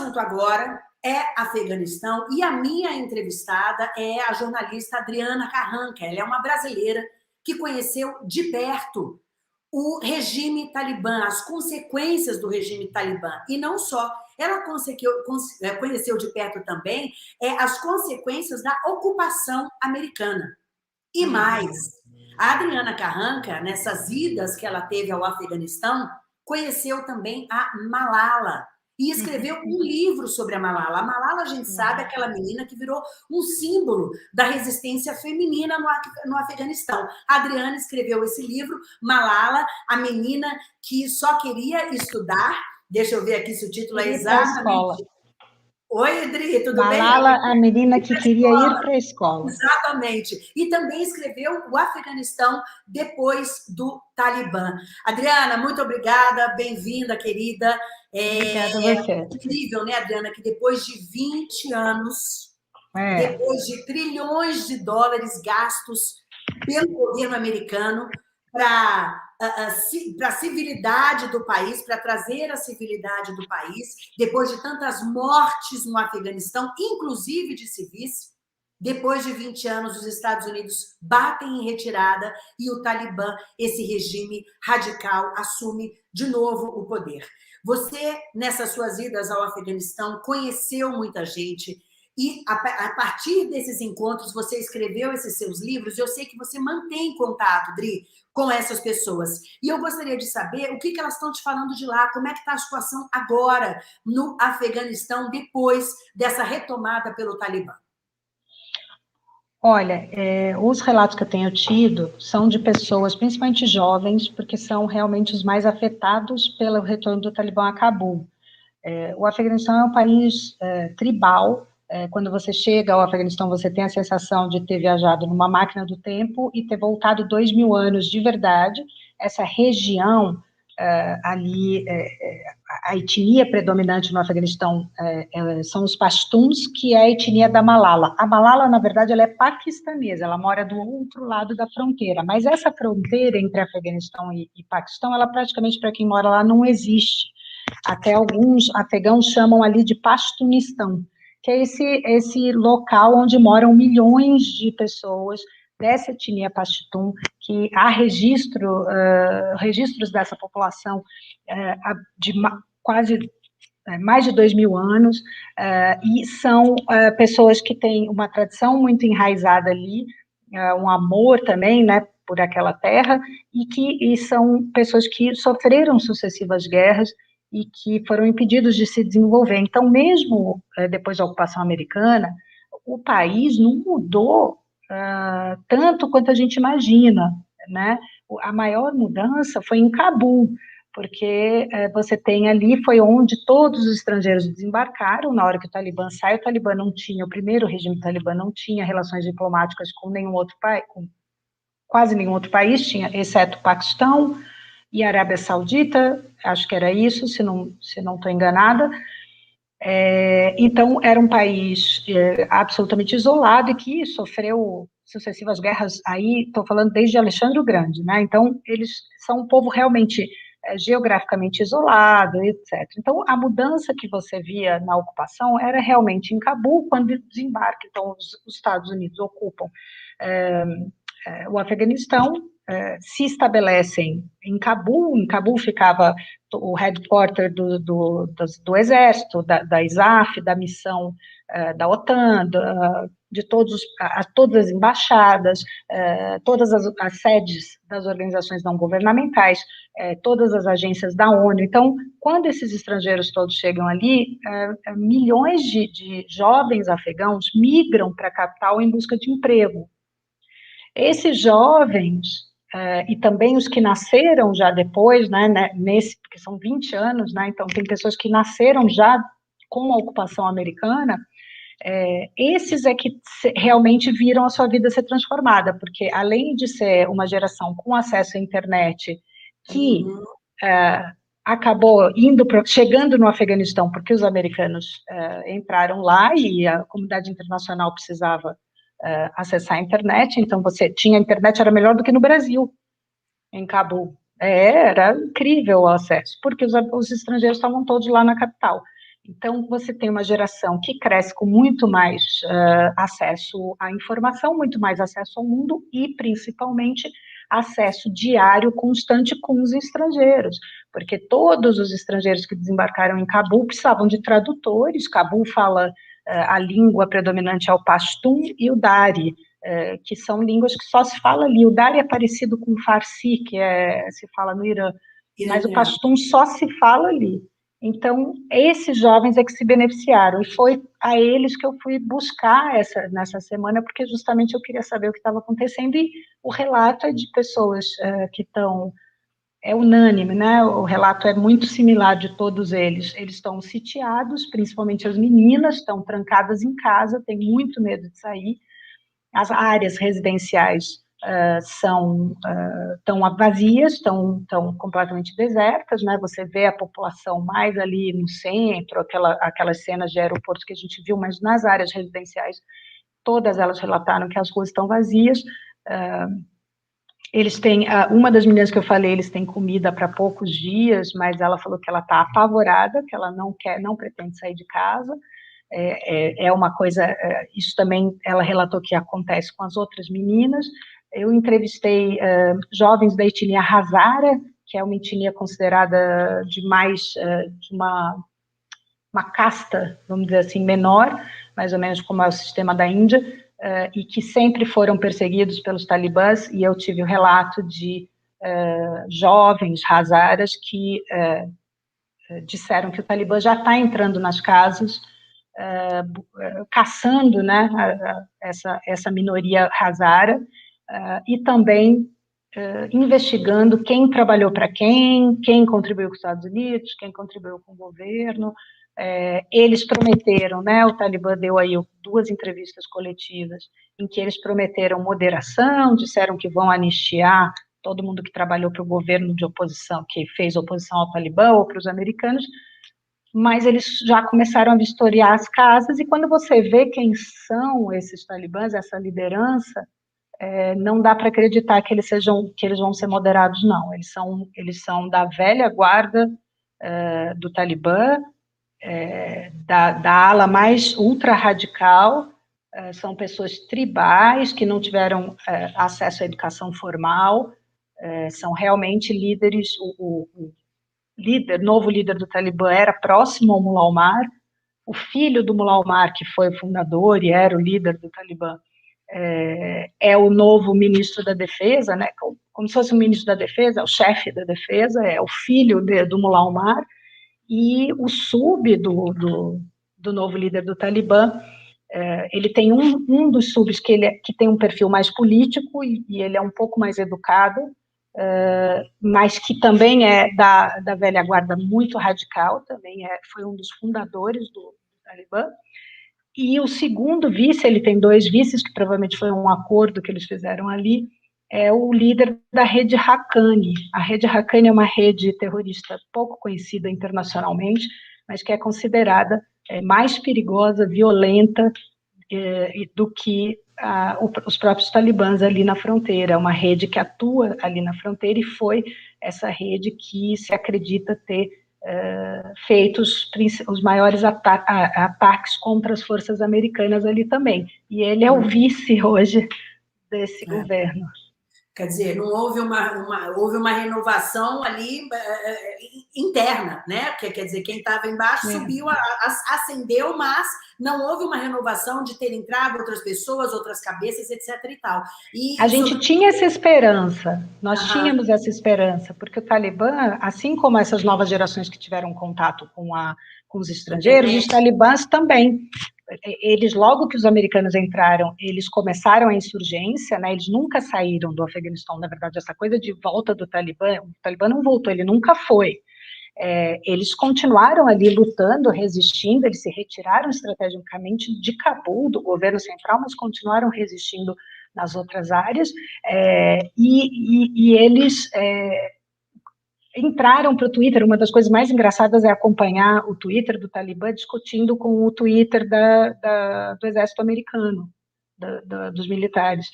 assunto agora é Afeganistão e a minha entrevistada é a jornalista Adriana Carranca. Ela é uma brasileira que conheceu de perto o regime talibã, as consequências do regime talibã. E não só, ela conheceu de perto também as consequências da ocupação americana. E mais, a Adriana Carranca, nessas idas que ela teve ao Afeganistão, conheceu também a Malala e escreveu um livro sobre a Malala. A Malala, a gente sabe, é aquela menina que virou um símbolo da resistência feminina no Afeganistão. A Adriana escreveu esse livro, Malala, a menina que só queria estudar. Deixa eu ver aqui se o título é exatamente... Oi, Adri, tudo bem? Malala, a menina que queria ir para a escola. Exatamente. E também escreveu o Afeganistão depois do Talibã. Adriana, muito obrigada, bem-vinda, querida. Obrigada a você. É incrível, né, Adriana, que depois de 20 anos, depois de trilhões de dólares gastos pelo governo americano para a civilidade do país, para trazer a civilidade do país, depois de tantas mortes no Afeganistão, inclusive de civis, depois de 20 anos, os Estados Unidos batem em retirada e o Talibã, esse regime radical, assume de novo o poder. Você, nessas suas idas ao Afeganistão, conheceu muita gente e, a partir desses encontros, você escreveu esses seus livros. Eu sei que você mantém contato, Dri, com essas pessoas. E eu gostaria de saber o que elas estão te falando de lá, como é que está a situação agora no Afeganistão, depois dessa retomada pelo Talibã. Olha, os relatos que eu tenho tido são de pessoas, principalmente jovens, porque são realmente os mais afetados pelo retorno do Talibã a Cabul. O Afeganistão é um país tribal. Quando você chega ao Afeganistão, você tem a sensação de ter viajado numa máquina do tempo e ter voltado 2000 anos de verdade. Essa região ali, a etnia predominante no Afeganistão são os Pashtuns, que é a etnia da Malala. A Malala, na verdade, ela é paquistanesa, ela mora do outro lado da fronteira, mas essa fronteira entre Afeganistão e Paquistão, ela praticamente, para quem mora lá, não existe. Até alguns afegãos chamam ali de Pashtunistão, que é esse local onde moram milhões de pessoas dessa etnia Pashtun, que há registros dessa população de quase mais de 2000 anos, e são pessoas que têm uma tradição muito enraizada ali, um amor também, né, por aquela terra, e são pessoas que sofreram sucessivas guerras e que foram impedidos de se desenvolver. Então, mesmo depois da ocupação americana, o país não mudou tanto quanto a gente imagina, né? A maior mudança foi em Cabul, porque você tem ali, foi onde todos os estrangeiros desembarcaram na hora que o Talibã sai. O Talibã não tinha, o primeiro regime Talibã não tinha relações diplomáticas com nenhum outro país, com quase nenhum outro país, tinha, exceto o Paquistão e a Arábia Saudita, acho que era isso, se não estou enganada. Então, era um país absolutamente isolado e que sofreu sucessivas guerras, aí estou falando desde Alexandre o Grande, né? Então, eles são um povo realmente geograficamente isolado, etc. Então, a mudança que você via na ocupação era realmente em Cabul, quando desembarca. Então, os Estados Unidos ocupam o Afeganistão, se estabelecem em Cabul ficava o headquarter do Exército, da ISAF, da missão da OTAN, de todas as embaixadas, todas as sedes das organizações não governamentais, todas as agências da ONU. Então, quando esses estrangeiros todos chegam ali, milhões de jovens afegãos migram para a capital em busca de emprego. Esses jovens, e também os que nasceram já depois, né, porque são 20 anos, né, então tem pessoas que nasceram já com a ocupação americana, esses é que realmente viram a sua vida ser transformada, porque além de ser uma geração com acesso à internet, que acabou chegando no Afeganistão, porque os americanos entraram lá e a comunidade internacional precisava acessar a internet, então você tinha a internet, era melhor do que no Brasil, em Cabul. Era incrível o acesso, porque os estrangeiros estavam todos lá na capital. Então, você tem uma geração que cresce com muito mais acesso à informação, muito mais acesso ao mundo e, principalmente, acesso diário constante com os estrangeiros, porque todos os estrangeiros que desembarcaram em Cabul precisavam de tradutores. Cabul fala a língua predominante é o Pashtun e o Dari, que são línguas que só se fala ali. O Dari é parecido com o Farsi, que se fala no Irã, mas o Pashtun só se fala ali. Então, esses jovens é que se beneficiaram, e foi a eles que eu fui buscar nessa semana, porque justamente eu queria saber o que estava acontecendo, e o relato é de pessoas que estão, é unânime, né? O relato é muito similar de todos eles. Eles estão sitiados, principalmente as meninas, estão trancadas em casa, têm muito medo de sair. As áreas residenciais estão vazias, estão completamente desertas, né? Você vê a população mais ali no centro, aquelas cenas de aeroportos que a gente viu, mas nas áreas residenciais, todas elas relataram que as ruas estão vazias. Eles têm, uma das meninas que eu falei, eles têm comida para poucos dias, mas ela falou que ela está apavorada, que ela não pretende sair de casa. É uma coisa, isso também ela relatou que acontece com as outras meninas. Eu entrevistei jovens da etnia Hazara, que é uma etnia considerada de uma casta, vamos dizer assim, menor, mais ou menos como é o sistema da Índia, e que sempre foram perseguidos pelos talibãs, e eu tive o relato de jovens Hazaras que disseram que o Talibã já está entrando nas casas, caçando, né, essa minoria Hazara, e também investigando quem trabalhou para quem contribuiu com os Estados Unidos, quem contribuiu com o governo. Eles prometeram, né, o Talibã deu aí 2 entrevistas coletivas em que eles prometeram moderação, disseram que vão anistiar todo mundo que trabalhou para o governo de oposição, que fez oposição ao Talibã ou para os americanos, mas eles já começaram a vistoriar as casas, e quando você vê quem são esses talibãs, essa liderança, não dá para acreditar que eles vão ser moderados, não. Eles são da velha guarda do Talibã, da ala mais ultra-radical, são pessoas tribais que não tiveram acesso à educação formal, são realmente líderes. O novo líder do Talibã era próximo ao Mullah Omar, o filho do Mullah Omar, que foi o fundador e era o líder do Talibã, é o novo ministro da Defesa, né, como se fosse o ministro da Defesa, o chefe da Defesa, é o filho do Mullah Omar, e o sub do novo líder do Talibã, ele tem um dos subs que tem um perfil mais político, e ele é um pouco mais educado, mas que também é da velha guarda, muito radical, também foi um dos fundadores do Talibã. E o segundo vice, ele tem 2 vices, que provavelmente foi um acordo que eles fizeram ali, é o líder da rede Haqqani. A rede Haqqani é uma rede terrorista pouco conhecida internacionalmente, mas que é considerada mais perigosa, violenta do que os próprios talibãs ali na fronteira. É uma rede que atua ali na fronteira, e foi essa rede que se acredita ter feito os maiores ataques contra as forças americanas ali também. E ele é o vice hoje desse governo. Quer dizer, não houve houve uma renovação ali interna, né? Quer dizer, quem estava embaixo subiu, ascendeu, mas não houve uma renovação de ter entrado outras pessoas, outras cabeças, etc. e tal. A gente tinha essa esperança, nós tínhamos essa esperança, porque o Talibã, assim como essas novas gerações que tiveram contato com os estrangeiros, os talibãs também. Eles, logo que os americanos entraram, eles começaram a insurgência, né? Eles nunca saíram do Afeganistão. Na verdade, essa coisa de volta do Talibã, o Talibã não voltou, ele nunca foi. Eles continuaram ali lutando, resistindo, eles se retiraram estrategicamente de Cabul, do governo central, mas continuaram resistindo nas outras áreas, e eles entraram para o Twitter. Uma das coisas mais engraçadas é acompanhar o Twitter do Talibã discutindo com o Twitter do exército americano, dos militares.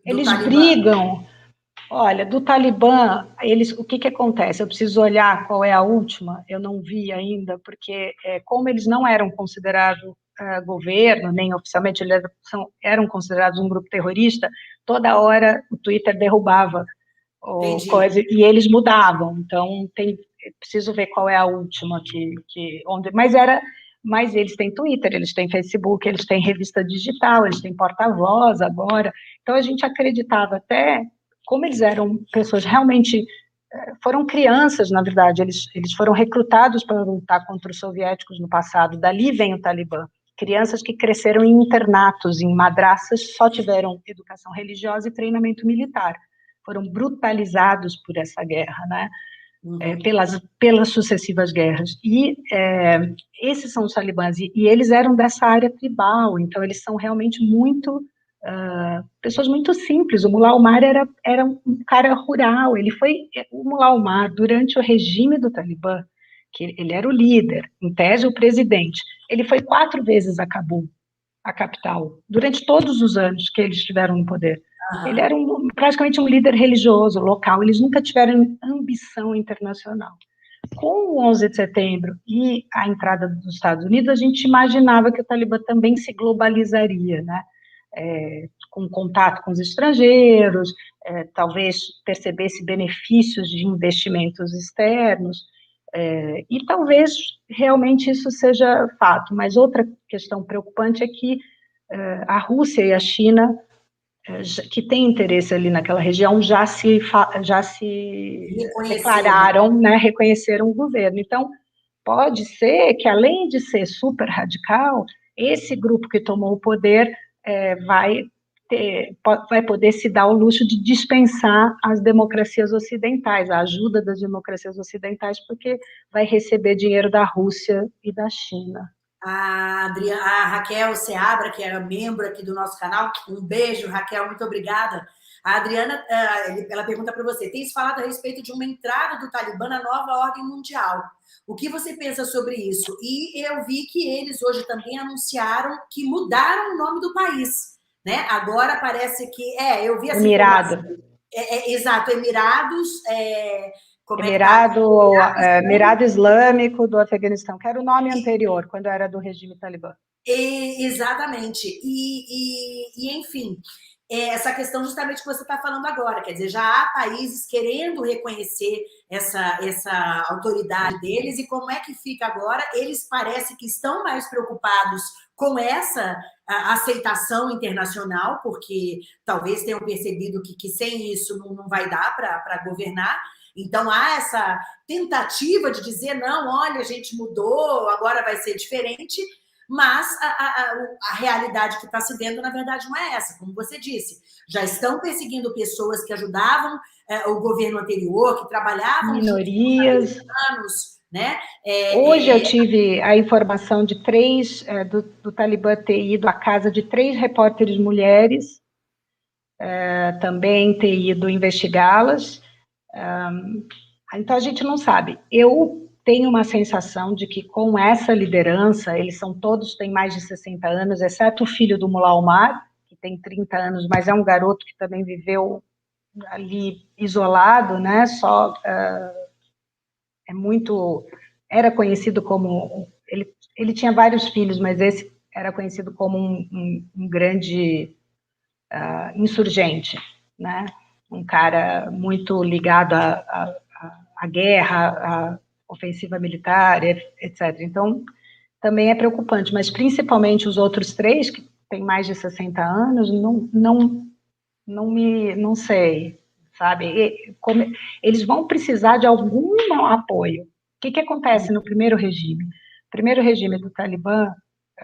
Eles brigam, Olha, do Talibã, o que acontece? Eu preciso olhar qual é a última, eu não vi ainda, porque como eles não eram considerados governo, nem oficialmente, eram considerados um grupo terrorista, toda hora o Twitter derrubava coisa, e eles mudavam, então preciso ver qual é a última mas eles têm Twitter, eles têm Facebook, eles têm revista digital, eles têm porta-voz agora, então a gente acreditava até, como eles eram pessoas realmente, foram crianças, na verdade, eles foram recrutados para lutar contra os soviéticos no passado, dali vem o Talibã, crianças que cresceram em internatos, em madraças, só tiveram educação religiosa e treinamento militar, foram brutalizados por essa guerra, né? Pelas sucessivas guerras. E esses são os talibãs, e eles eram dessa área tribal, então eles são realmente pessoas muito simples. O Mullah Omar era um cara rural, o Mullah Omar, durante o regime do Talibã, que ele era o líder, em tese o presidente, ele foi 4 vezes a Cabul, a capital, durante todos os anos que eles estiveram no poder. Ele era praticamente um líder religioso local, eles nunca tiveram ambição internacional. Com o 11 de setembro e a entrada dos Estados Unidos, a gente imaginava que o Talibã também se globalizaria, né? Com contato com os estrangeiros, talvez percebesse benefícios de investimentos externos, e talvez realmente isso seja fato. Mas outra questão preocupante é que a Rússia e a China, que têm interesse ali naquela região, já se declararam, né, reconheceram o governo. Então, pode ser que, além de ser super radical, esse grupo que tomou o poder vai poder se dar o luxo de dispensar as democracias ocidentais, a ajuda das democracias ocidentais, porque vai receber dinheiro da Rússia e da China. A Raquel Seabra, que era membro aqui do nosso canal, um beijo, Raquel, muito obrigada. A Adriana, ela pergunta para você, tem falado a respeito de uma entrada do Talibã na nova ordem mundial. O que você pensa sobre isso? E eu vi que eles hoje também anunciaram que mudaram o nome do país, né? Agora parece que, eu vi essa Emirado. Exato, Emirados... Emirado Islâmico do Afeganistão, que era o nome anterior, quando era do regime talibã. Exatamente. Enfim, essa questão justamente que você está falando agora, quer dizer, já há países querendo reconhecer essa autoridade deles, e como é que fica agora? Eles parecem que estão mais preocupados com essa aceitação internacional, porque talvez tenham percebido que sem isso não vai dar para governar. Então, há essa tentativa de dizer, não, olha, a gente mudou, agora vai ser diferente, mas a realidade que está se vendo, na verdade, não é essa, como você disse. Já estão perseguindo pessoas que ajudavam o governo anterior, que trabalhavam... Minorias. Anos, né? Hoje eu tive a informação de do Talibã ter ido à casa de 3 repórteres mulheres, também ter ido investigá-las. Então, a gente não sabe. Eu tenho uma sensação de que, com essa liderança, eles têm mais de 60 anos, exceto o filho do Mullah Omar, que tem 30 anos, mas é um garoto que também viveu ali isolado, né? Era conhecido como... Ele tinha vários filhos, mas esse era conhecido como um grande insurgente, né? Um cara muito ligado à guerra, à ofensiva militar, etc. Então, também é preocupante, mas principalmente os outros 3, que têm mais de 60 anos, não sei, sabe? Eles vão precisar de algum apoio. O que acontece no primeiro regime? O primeiro regime do Talibã,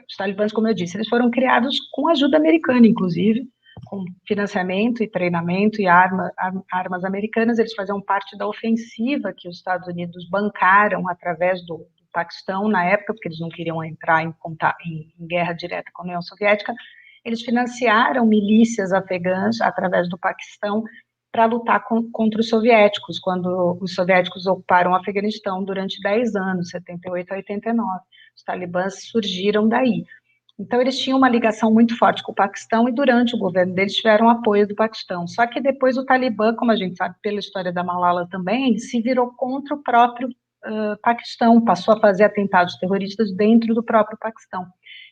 os talibãs, como eu disse, eles foram criados com ajuda americana, inclusive, com financiamento e treinamento e armas americanas. Eles faziam parte da ofensiva que os Estados Unidos bancaram através do Paquistão, na época, porque eles não queriam entrar em guerra direta com a União Soviética. Eles financiaram milícias afegãs através do Paquistão para lutar contra os soviéticos, quando os soviéticos ocuparam o Afeganistão durante 10 anos, 78 a 89. Os talibãs surgiram daí. Então, eles tinham uma ligação muito forte com o Paquistão e durante o governo deles tiveram apoio do Paquistão. Só que depois o Talibã, como a gente sabe pela história da Malala também, se virou contra o próprio Paquistão, passou a fazer atentados terroristas dentro do próprio Paquistão.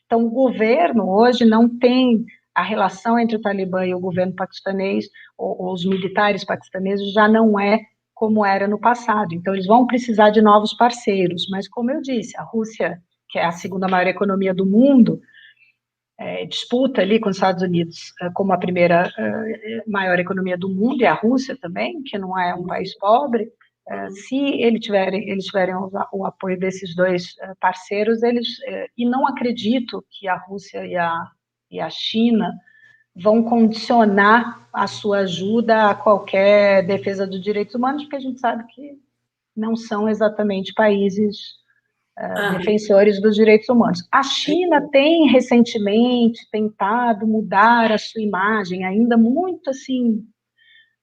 Então, o governo hoje não tem a relação entre o Talibã e o governo paquistanês, ou os militares paquistaneses, já não é como era no passado. Então, eles vão precisar de novos parceiros. Mas, como eu disse, a Rússia, que é a segunda maior economia do mundo, disputa ali com os Estados Unidos como a primeira maior economia do mundo, e a Rússia também, que não é um país pobre. Se eles tiverem o apoio desses dois parceiros, e não acredito que a Rússia e a China vão condicionar a sua ajuda a qualquer defesa dos direitos humanos, porque a gente sabe que não são exatamente países defensores dos direitos humanos. A China tem recentemente tentado mudar a sua imagem, ainda muito assim,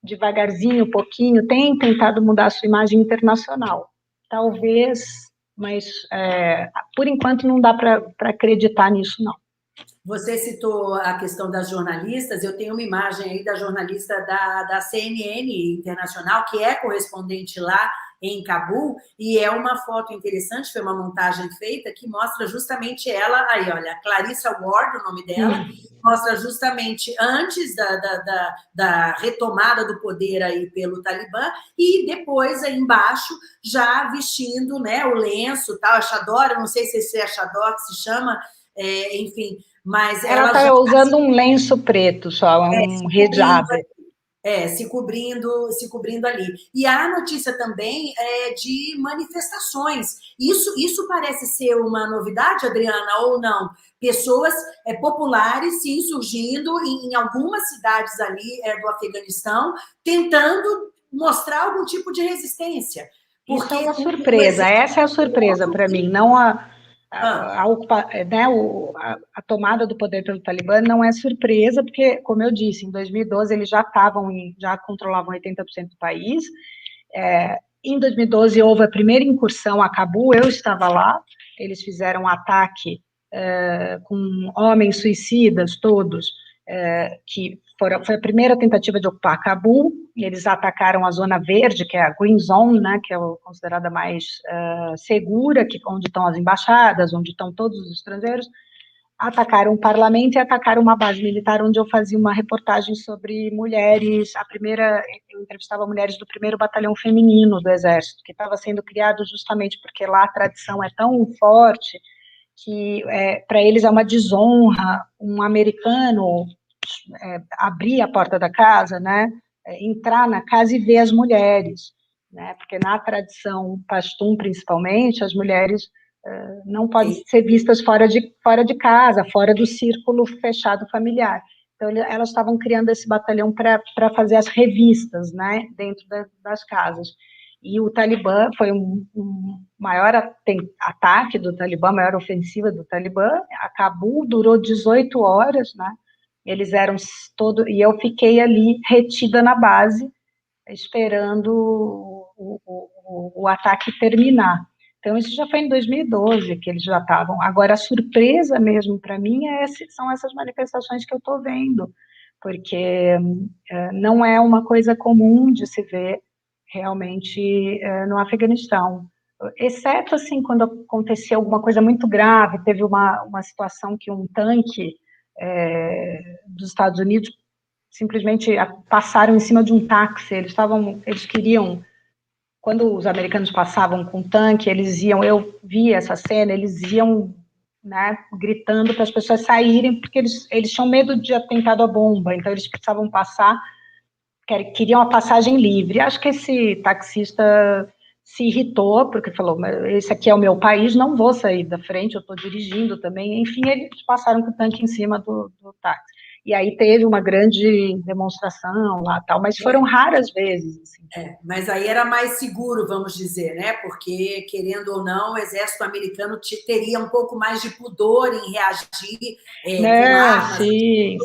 devagarzinho, pouquinho, tem tentado mudar a sua imagem internacional. Talvez, mas por enquanto não dá para acreditar nisso, não. Você citou a questão das jornalistas, eu tenho uma imagem aí da jornalista da CNN Internacional, que é correspondente lá em Cabul, e é uma foto interessante, foi uma montagem feita, que mostra justamente ela, aí olha, Clarissa Ward, o nome dela, mostra justamente antes da retomada do poder aí pelo Talibã, e depois aí embaixo, já vestindo, né, o lenço, tal, a chador, eu não sei se esse é a chador que se chama, enfim, mas ela está usando um lenço preto só, um hijab. Se cobrindo ali. E a notícia também é de manifestações. Isso parece ser uma novidade, Adriana, ou não? Pessoas populares se insurgindo em algumas cidades ali do Afeganistão, tentando mostrar algum tipo de resistência. Porque isso é uma surpresa, essa é a surpresa para mim, não a tomada do poder pelo Talibã não é surpresa, porque, como eu disse, em 2012 eles já controlavam 80% do país. Em 2012 houve a primeira incursão a Cabul, eu estava lá, eles fizeram um ataque com homens suicidas todos, que foi a primeira tentativa de ocupar Cabul. Eles atacaram a zona verde, que é a Green Zone, né, que é considerada mais segura, onde estão as embaixadas, onde estão todos os estrangeiros. Atacaram o parlamento e atacaram uma base militar onde eu fazia uma reportagem sobre mulheres. Eu entrevistava mulheres do 1º Batalhão Feminino do Exército, que estava sendo criado justamente porque lá a tradição é tão forte que para eles é uma desonra um americano abrir a porta da casa, né, entrar na casa e ver as mulheres, né, porque na tradição pastum, principalmente, as mulheres não podem ser vistas fora de casa, fora do círculo fechado familiar. Então, elas estavam criando esse batalhão para fazer as revistas, né, dentro das casas. E o Talibã foi um maior ataque do Talibã, maior ofensiva do Talibã. A Cabul durou 18 horas, né? Eles eram e eu fiquei ali retida na base, esperando o ataque terminar. Então, isso já foi em 2012 que eles já estavam. Agora, a surpresa mesmo para mim são essas manifestações que eu estou vendo, porque não é uma coisa comum de se ver realmente no Afeganistão. Exceto, assim, quando aconteceu alguma coisa muito grave, teve uma situação que um tanque dos Estados Unidos simplesmente passaram em cima de um táxi. Eles queriam, quando os americanos passavam com tanque, eu vi essa cena, eles iam, né, gritando para as pessoas saírem, porque eles tinham medo de atentado à bomba, então eles precisavam passar, queriam a passagem livre. Acho que esse taxista se irritou, porque falou, esse aqui é o meu país, não vou sair da frente, eu estou dirigindo também. Enfim, eles passaram com o tanque em cima do táxi. E aí teve uma grande demonstração lá, tal, mas foram raras vezes. Assim. Mas aí era mais seguro, vamos dizer, né? Porque, querendo ou não, o exército americano teria um pouco mais de pudor em reagir com armas. Sim.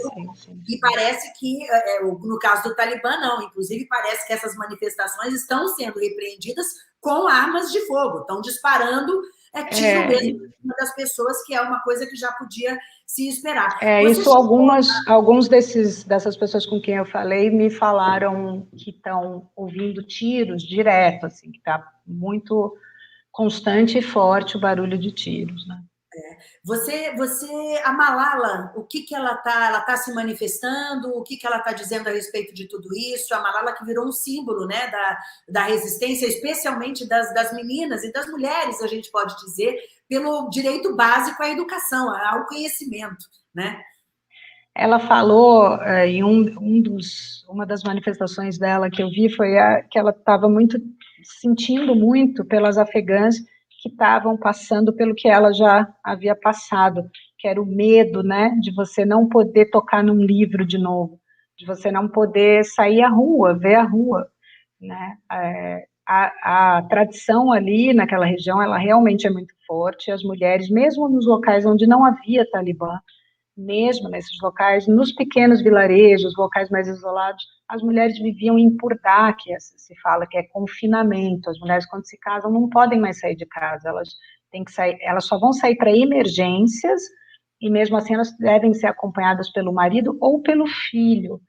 E parece que, no caso do Talibã, não. Inclusive, parece que essas manifestações estão sendo repreendidas com armas de fogo. Estão disparando é tiro mesmo uma das pessoas, que é uma coisa que já podia se esperar. Isso alguns dessas pessoas com quem eu falei me falaram que estão ouvindo tiros direto, assim, que está muito constante e forte o barulho de tiros, né? A Malala, o que ela tá se manifestando, o que ela está dizendo a respeito de tudo isso? A Malala que virou um símbolo, né, da resistência, especialmente das meninas e das mulheres, a gente pode dizer, pelo direito básico à educação, ao conhecimento, né? Ela falou, em uma das manifestações dela que eu vi, foi que ela estava sentindo muito pelas afegãs que estavam passando pelo que ela já havia passado, que era o medo, né, de você não poder tocar num livro de novo, de você não poder sair à rua, ver a rua, né? A tradição ali naquela região, ela realmente é muito forte. As mulheres, mesmo nos locais onde não havia Talibã, mesmo nesses locais, nos pequenos vilarejos, locais mais isolados, as mulheres viviam em purdah, que se fala que é confinamento. As mulheres, quando se casam, não podem mais sair de casa, elas têm que sair, elas só vão sair para emergências, e mesmo assim elas devem ser acompanhadas pelo marido ou pelo filho.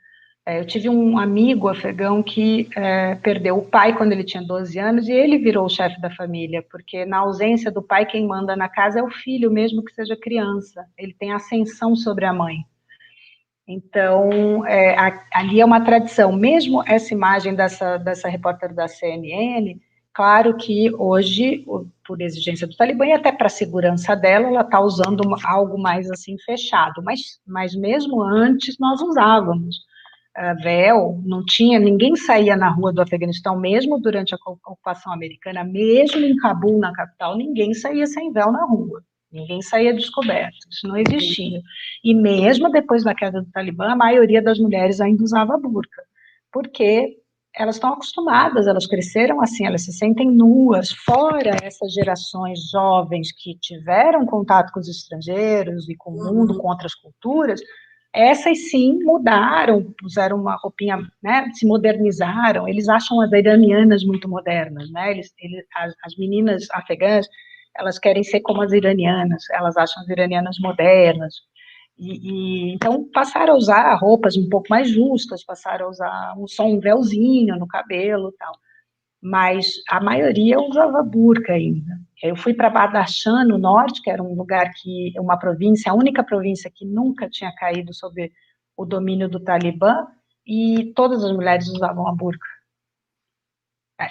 Eu tive um amigo afegão que perdeu o pai quando ele tinha 12 anos, e ele virou o chefe da família, porque na ausência do pai, quem manda na casa é o filho, mesmo que seja criança. Ele tem ascensão sobre a mãe. Então, ali é uma tradição. Mesmo essa imagem dessa repórter da CNN, claro que hoje, por exigência do Talibã, e até para a segurança dela, ela está usando algo mais assim fechado, mas mesmo antes nós usávamos véu, não tinha, ninguém saía na rua do Afeganistão, mesmo durante a ocupação americana, mesmo em Cabul, na capital, ninguém saía sem véu na rua, ninguém saía descoberto, isso não existia. E mesmo depois da queda do Talibã, a maioria das mulheres ainda usava burca, porque elas estão acostumadas, elas cresceram assim, elas se sentem nuas, fora essas gerações jovens que tiveram contato com os estrangeiros e com o mundo, com outras culturas. Essas sim mudaram, puseram uma roupinha, né, se modernizaram. Eles acham as iranianas muito modernas, né? As meninas afegãs, elas querem ser como as iranianas, elas acham as iranianas modernas. Então passaram a usar roupas um pouco mais justas, passaram a usar um véuzinho no cabelo, tal. Mas a maioria usava burca ainda. Eu fui para Badakhshan, no norte, que era um lugar uma província, a única província que nunca tinha caído sob o domínio do Talibã, e todas as mulheres usavam a burca.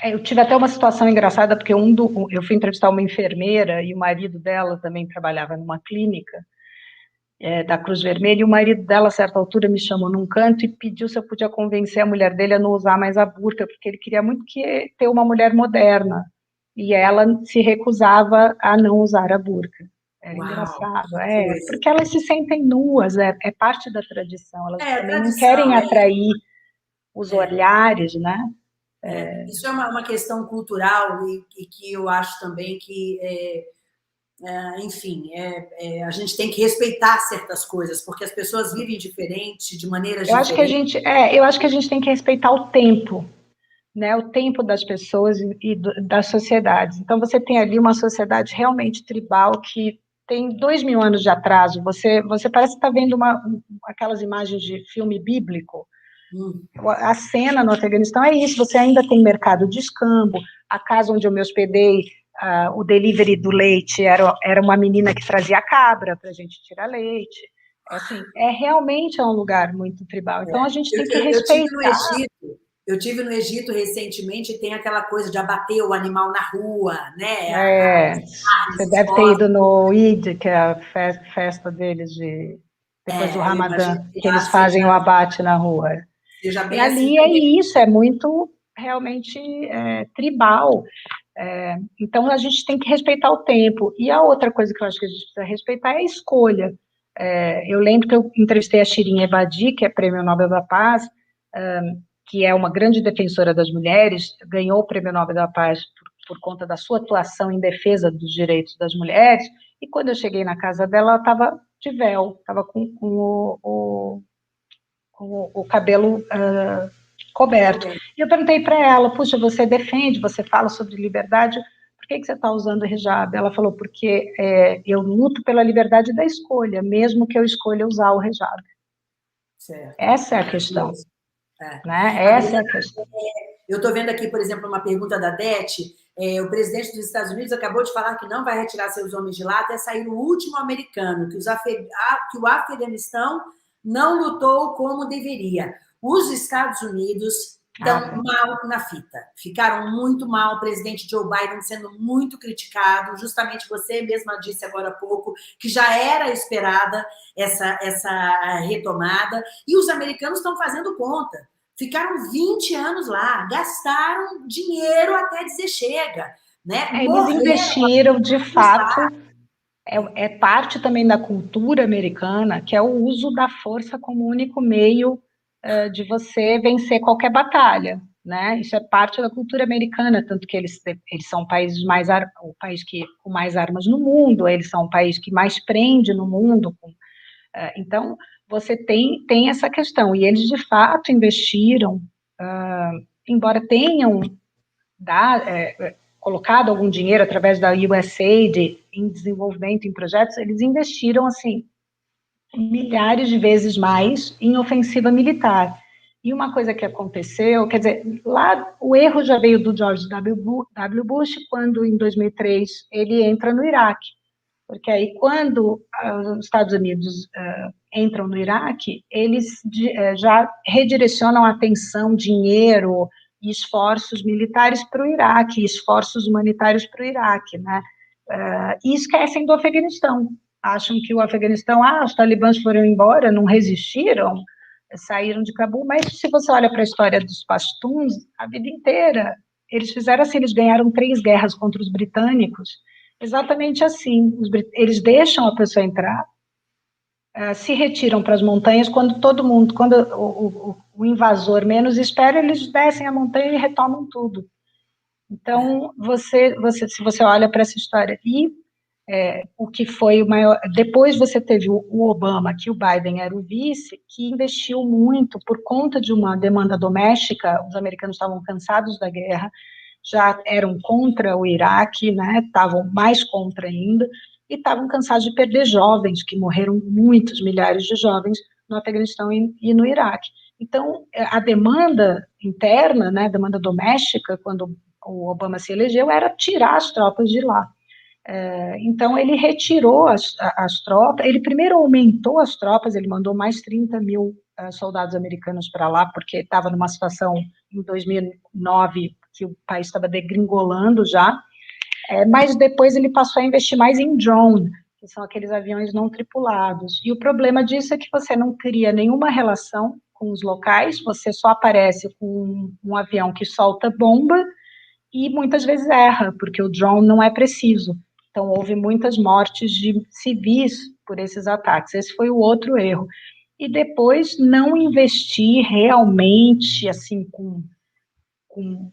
Eu tive até uma situação engraçada, porque eu fui entrevistar uma enfermeira, e o marido dela também trabalhava numa clínica, da Cruz Vermelha, e o marido dela, a certa altura, me chamou num canto e pediu se eu podia convencer a mulher dele a não usar mais a burca, porque ele queria muito ter uma mulher moderna, e ela se recusava a não usar a burca. Era engraçado, porque elas se sentem nuas, é parte da tradição, elas também não querem atrair os olhares, né? Isso é uma questão cultural, e que eu acho também que enfim, a gente tem que respeitar certas coisas, porque as pessoas vivem diferente, de maneiras diferentes. Eu acho que a gente tem que respeitar o tempo, né? O tempo das pessoas e das sociedades. Então, você tem ali uma sociedade realmente tribal que tem 2.000 anos de atraso. Você parece que está vendo aquelas imagens de filme bíblico. A cena no Afeganistão é isso, você ainda tem mercado de escambo, a casa onde eu me hospedei, o delivery do leite era uma menina que trazia cabra para a gente tirar leite. Assim, realmente um lugar muito tribal. Então, a gente tem que respeitar. Eu tive no Egito recentemente, e tem aquela coisa de abater o animal na rua, né? Você deve ter ido no Eid, que é a festa deles depois do Ramadã, que eles fazem o abate na rua. Seja bem e ali assim, isso, é muito realmente tribal. Então, a gente tem que respeitar o tempo. E a outra coisa que eu acho que a gente precisa respeitar é a escolha. Eu lembro que eu entrevistei a Shirin Ebadi, que é Prêmio Nobel da Paz, que é uma grande defensora das mulheres, ganhou o Prêmio Nobel da Paz por conta da sua atuação em defesa dos direitos das mulheres, e quando eu cheguei na casa dela, ela estava de véu, estava com o cabelo coberto. E eu perguntei para ela, puxa, você defende, você fala sobre liberdade, que você está usando hijab? Ela falou, porque eu luto pela liberdade da escolha, mesmo que eu escolha usar o hijab. Certo. Essa é a questão. Né? Essa é a questão. Eu estou vendo aqui, por exemplo, uma pergunta da Dete. O presidente dos Estados Unidos acabou de falar que não vai retirar seus homens de lá até sair o último americano, que o Afeganistão não lutou como deveria. Os Estados Unidos estão mal na fita. Ficaram muito mal. O presidente Joe Biden sendo muito criticado. Justamente você mesma disse agora há pouco que já era esperada essa retomada. E os americanos estão fazendo conta. Ficaram 20 anos lá, gastaram dinheiro até dizer chega. Né? Eles investiram, de fato, é parte também da cultura americana, que é o uso da força como único meio de você vencer qualquer batalha. Né? Isso é parte da cultura americana, tanto que eles são o país com mais armas no mundo, eles são o país que mais prende no mundo. Então, você tem essa questão, e eles, de fato, investiram, embora tenham colocado algum dinheiro através da USAID em desenvolvimento, em projetos, eles investiram, assim, milhares de vezes mais em ofensiva militar. E uma coisa que aconteceu, quer dizer, lá o erro já veio do George W. Bush, quando, em 2003, ele entra no Iraque. Porque aí, quando os Estados Unidos entram no Iraque, eles já redirecionam a atenção, dinheiro e esforços militares para o Iraque, esforços humanitários para o Iraque, né? E esquecem do Afeganistão. Acham que o Afeganistão, os talibãs foram embora, não resistiram, saíram de Cabul, mas se você olha para a história dos pashtuns, a vida inteira, eles fizeram assim, eles ganharam 3 guerras contra os britânicos, exatamente assim, eles deixam a pessoa entrar, se retiram para as montanhas, quando o invasor menos espera, eles descem a montanha e retomam tudo. Então, se você olha para essa história, e o que foi o maior... Depois você teve o Obama, que o Biden era o vice, que investiu muito por conta de uma demanda doméstica, os americanos estavam cansados da guerra, já eram contra o Iraque, né, estavam mais contra ainda, e estavam cansados de perder jovens, que morreram muitos milhares de jovens no Afeganistão e no Iraque. Então, a demanda interna, né, a demanda doméstica, quando o Obama se elegeu, era tirar as tropas de lá. Então, ele retirou as tropas, ele primeiro aumentou as tropas, ele mandou mais 30 mil soldados americanos para lá, porque estava numa situação, em 2009, que o país estava degringolando já, mas depois ele passou a investir mais em drone, que são aqueles aviões não tripulados, e o problema disso é que você não cria nenhuma relação com os locais, você só aparece com um avião que solta bomba, e muitas vezes erra, porque o drone não é preciso. Então, houve muitas mortes de civis por esses ataques. Esse foi o outro erro. E depois, não investir realmente, assim, com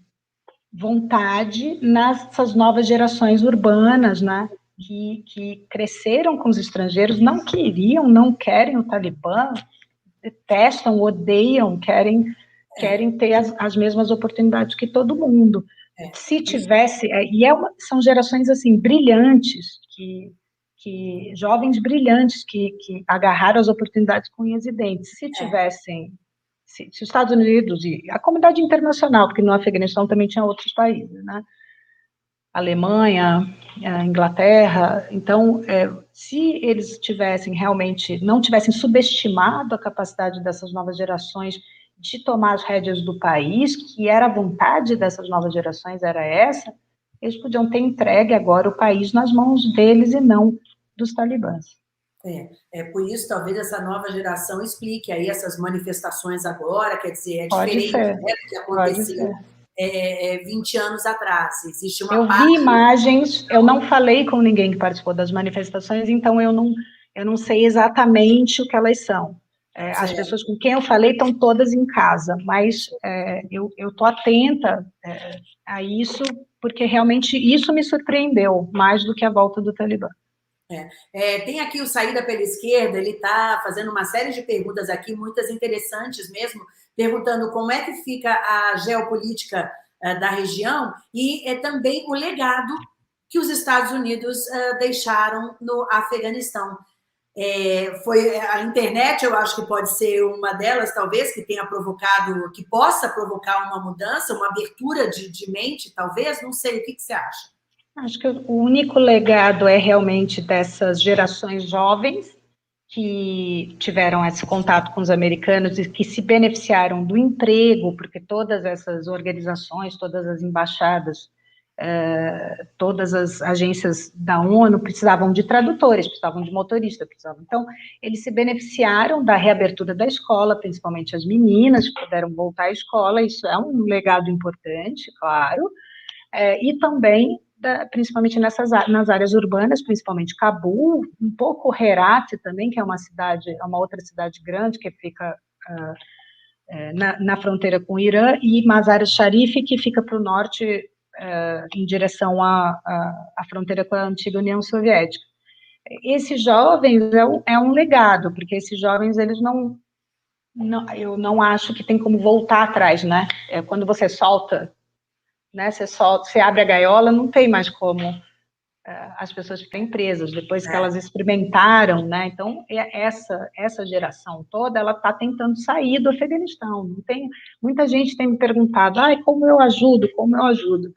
vontade nessas novas gerações urbanas, né, que cresceram com os estrangeiros, não queriam, não querem o Talibã, detestam, odeiam, querem ter as mesmas oportunidades que todo mundo. Se tivesse, são gerações assim brilhantes, que jovens brilhantes que agarraram as oportunidades com unhas e dentes. Se tivessem, se os Estados Unidos e a comunidade internacional, porque no Afeganistão também tinha outros países, né? Alemanha, Inglaterra, então, se eles não tivessem subestimado a capacidade dessas novas gerações de tomar as rédeas do país, que era a vontade dessas novas gerações, era essa, eles podiam ter entregue agora o país nas mãos deles e não dos talibãs. Por isso, talvez, essa nova geração explique aí essas manifestações agora, quer dizer, é Pode diferente do que aconteceu 20 anos atrás. Existe uma eu vi imagens, eu não falei com ninguém que participou das manifestações, então eu não sei exatamente o que elas são. As pessoas com quem eu falei estão todas em casa, mas eu estou atenta a isso, porque realmente isso me surpreendeu, mais do que a volta do Talibã. Tem aqui o Saída pela Esquerda, ele está fazendo uma série de perguntas aqui, muitas interessantes mesmo, perguntando como é que fica a geopolítica da região e também o legado que os Estados Unidos deixaram no Afeganistão. Foi a internet, eu acho que pode ser uma delas, talvez, que tenha provocado, que possa provocar uma mudança, uma abertura de mente, talvez, não sei, o que você acha? Acho que o único legado é realmente dessas gerações jovens que tiveram esse contato com os americanos e que se beneficiaram do emprego, porque todas essas organizações, todas as embaixadas, todas as agências da ONU precisavam de tradutores, precisavam de motoristas, precisavam. Então, eles se beneficiaram da reabertura da escola, principalmente as meninas que puderam voltar à escola, isso é um legado importante, claro, e também principalmente nas áreas urbanas, principalmente Cabul, um pouco Herat também, que é uma outra cidade grande que fica na fronteira com o Irã, e Mazar-e-Sharif, que fica para o norte, em direção à fronteira com a antiga União Soviética. Esses jovens é um legado, porque esses jovens, eles eu não acho que tem como voltar atrás, né? Quando você solta, né? Você abre a gaiola, não tem mais como as pessoas ficarem presas, depois que elas experimentaram, né? Então, essa geração toda, ela está tentando sair do Afeganistão. Não tem, muita gente tem me perguntado, como eu ajudo, como eu ajudo?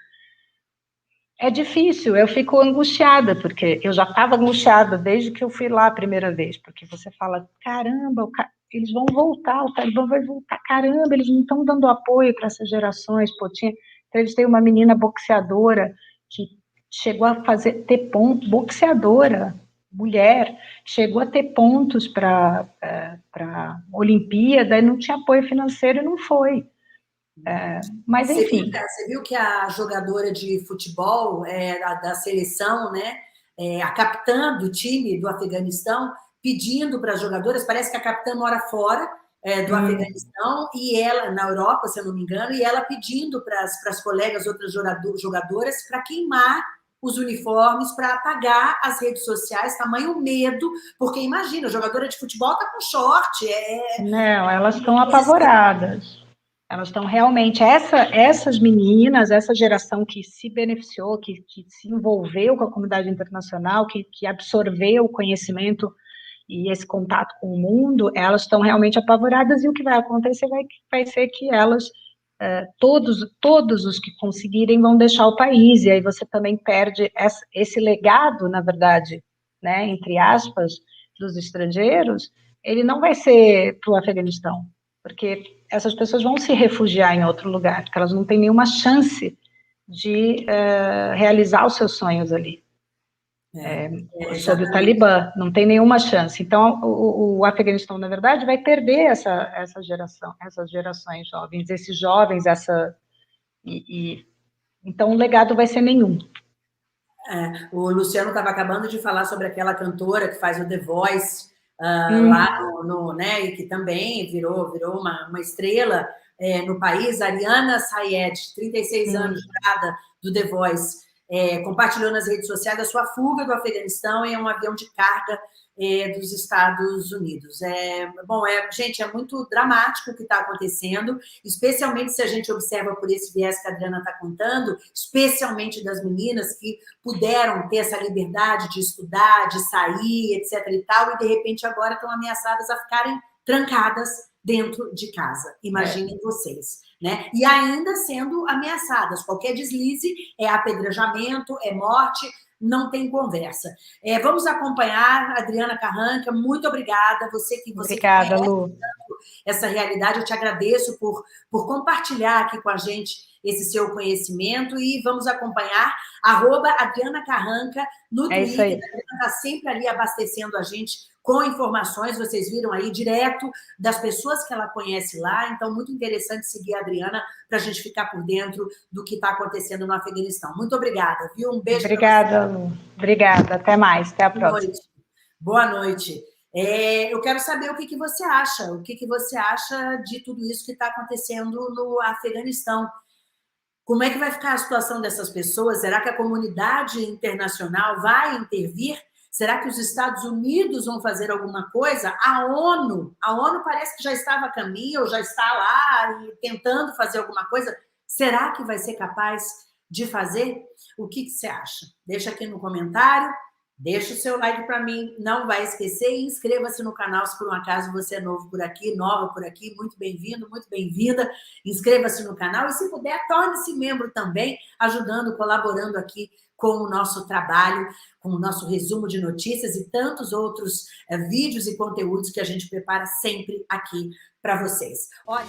É difícil, eu fico angustiada, porque eu já estava angustiada desde que eu fui lá a primeira vez, porque você fala, caramba, eles vão voltar, o Talibã vai voltar, caramba, eles não estão dando apoio para essas gerações, pô, entrevistei uma menina boxeadora que chegou a ter pontos, boxeadora, mulher, chegou a ter pontos para Olimpíada e não tinha apoio financeiro e não foi. Mas, enfim. Você viu que a jogadora de futebol da seleção, né, a capitã do time do Afeganistão, pedindo para as jogadoras, parece que a capitã mora fora do Afeganistão, e ela, na Europa, se eu não me engano, e ela pedindo para as colegas, outras jogadoras, para queimar os uniformes, para apagar as redes sociais, tamanho medo, porque imagina, a jogadora de futebol está com short. Não, elas estão apavoradas. Elas estão realmente, essas meninas, essa geração que se beneficiou, que se envolveu com a comunidade internacional, que absorveu o conhecimento e esse contato com o mundo, elas estão realmente apavoradas, e o que vai acontecer vai ser que elas, todos os que conseguirem vão deixar o país, e aí você também perde esse legado, na verdade, né, entre aspas, dos estrangeiros, ele não vai ser para o Afeganistão, porque essas pessoas vão se refugiar em outro lugar, porque elas não têm nenhuma chance de realizar os seus sonhos ali. Sob o Talibã, não tem nenhuma chance. Então, o Afeganistão, na verdade, vai perder essas gerações jovens, esses jovens, então o legado vai ser nenhum. O Luciano estava acabando de falar sobre aquela cantora que faz o The Voice, lá né, e que também virou uma estrela no país, Ariana Sayed, 36 anos de idade, do The Voice, compartilhou nas redes sociais a sua fuga do Afeganistão em um avião de carga dos Estados Unidos. Gente, é muito dramático o que está acontecendo, especialmente se a gente observa por esse viés que a Adriana está contando, especialmente das meninas que puderam ter essa liberdade de estudar, de sair, etc. e tal, e de repente agora estão ameaçadas a ficarem trancadas dentro de casa. Imaginem vocês, né? E ainda sendo ameaçadas. Qualquer deslize é apedrejamento, é morte, não tem conversa. Vamos acompanhar a Adriana Carranca. Muito obrigada. Obrigada, Lu. Essa realidade, eu te agradeço por compartilhar aqui com a gente esse seu conhecimento, e vamos acompanhar @Adriana Carranca no Twitter. Isso aí. A Adriana está sempre ali abastecendo a gente com informações, vocês viram aí, direto das pessoas que ela conhece lá. Então, muito interessante seguir a Adriana para a gente ficar por dentro do que está acontecendo no Afeganistão. Muito obrigada, viu? Um beijo. Obrigada, Lu. Obrigada, até mais, até a próxima. Boa noite. Eu quero saber o que você acha, você acha de tudo isso que está acontecendo no Afeganistão. Como é que vai ficar a situação dessas pessoas? Será que a comunidade internacional vai intervir? Será que os Estados Unidos vão fazer alguma coisa? A ONU parece que já estava a caminho, ou já está lá tentando fazer alguma coisa. Será que vai ser capaz de fazer? O que você acha? Deixa aqui no comentário, deixa o seu like para mim, não vai esquecer, e inscreva-se no canal se por um acaso você é novo por aqui, nova por aqui, muito bem-vindo, muito bem-vinda, inscreva-se no canal e se puder, torne-se membro também, ajudando, colaborando aqui com o nosso trabalho, com o nosso resumo de notícias e tantos outros vídeos e conteúdos que a gente prepara sempre aqui para vocês. Olha...